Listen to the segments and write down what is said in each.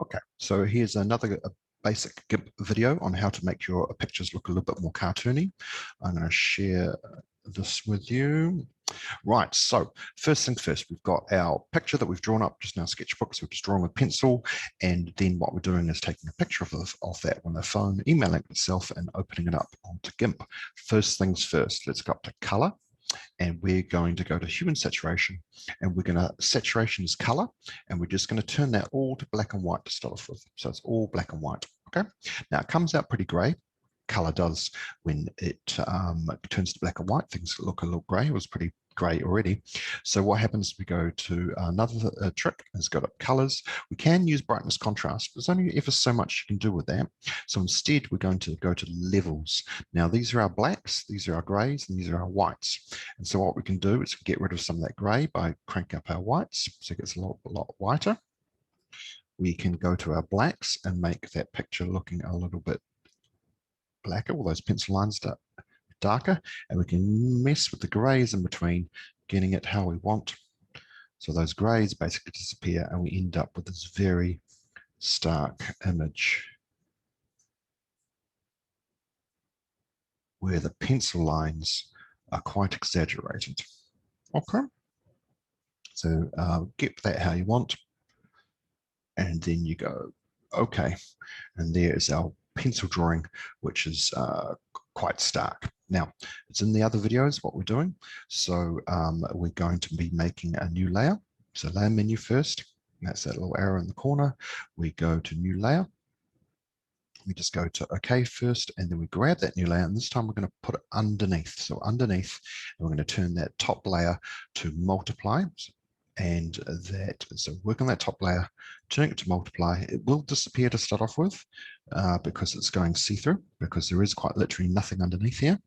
Okay, so here's another basic GIMP video on how to make your pictures look a little bit more cartoony. I'm going to share this with you. Right, so first things first, we've got our picture that we've drawn up just in our sketchbook. So we're just drawing with pencil, and then what we're doing is taking a picture of that on the phone, emailing it itself, and opening it up onto GIMP. First things first, let's go up to color. And we're going to go to hue and saturation, and we're going to saturation is color, and we're just going to turn that all to black and white to start off with. So it's all black and white. Okay, now it comes out pretty gray. Color does when it turns to black and white. Things look a little gray. It was pretty gray already. So what happens, we go to another trick, is go to colors. We can use brightness contrast, but there's only ever so much you can do with that. So instead, we're going to go to levels. Now, these are our blacks, these are our grays, and these are our whites. And so what we can do is get rid of some of that gray by cranking up our whites, so it gets a lot whiter. We can go to our blacks and make that picture looking a little bit blacker, all those pencil lines darker, and we can mess with the grays in between, getting it how we want. So those grays basically disappear, and we end up with this very stark image where the pencil lines are quite exaggerated. Okay, so get that how you want, and then you go okay, and there's our pencil drawing, which is quite stark. Now, it's in the other videos what we're doing. So we're going to be making a new layer. So layer menu first. That's that little arrow in the corner. We go to new layer. We just go to OK first, and then we grab that new layer, and this time we're going to put it underneath. So underneath, and we're going to turn that top layer to multiply. And that, so work on that top layer, turning it to multiply. It will disappear to start off with because it's going see-through, because there is quite literally nothing underneath here.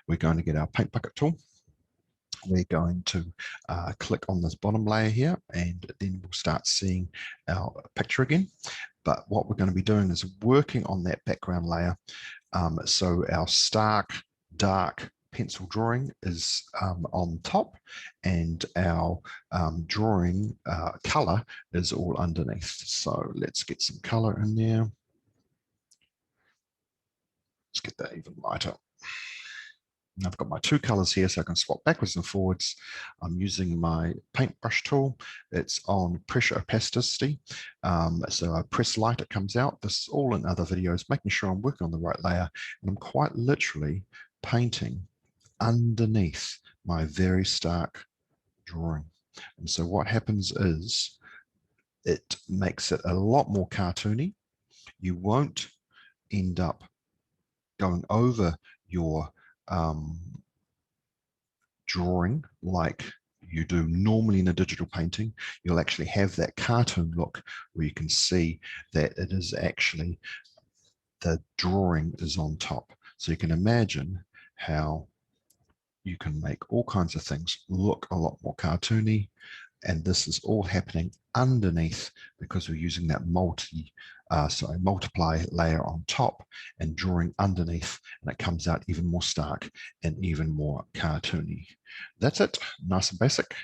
We're going to get our paint bucket tool. We're going to click on this bottom layer here, and then we'll start seeing our picture again. But what we're going to be doing is working on that background layer. So our stark, dark pencil drawing is on top, and our drawing color is all underneath. So let's get some color in there. Let's get that even lighter. And I've got my two colors here, so I can swap backwards and forwards. I'm using my paintbrush tool. It's on pressure opacity. So I press light, it comes out. This is all in other videos, making sure I'm working on the right layer. And I'm quite literally painting underneath my very stark drawing. And so what happens is it makes it a lot more cartoony. You won't end up going over your drawing like you do normally in a digital painting. You'll actually have that cartoon look where you can see that it is actually, the drawing is on top. So you can imagine how you can make all kinds of things look a lot more cartoony. And this is all happening underneath because we're using that multiply layer on top and drawing underneath, and it comes out even more stark and even more cartoony. That's it, nice and basic.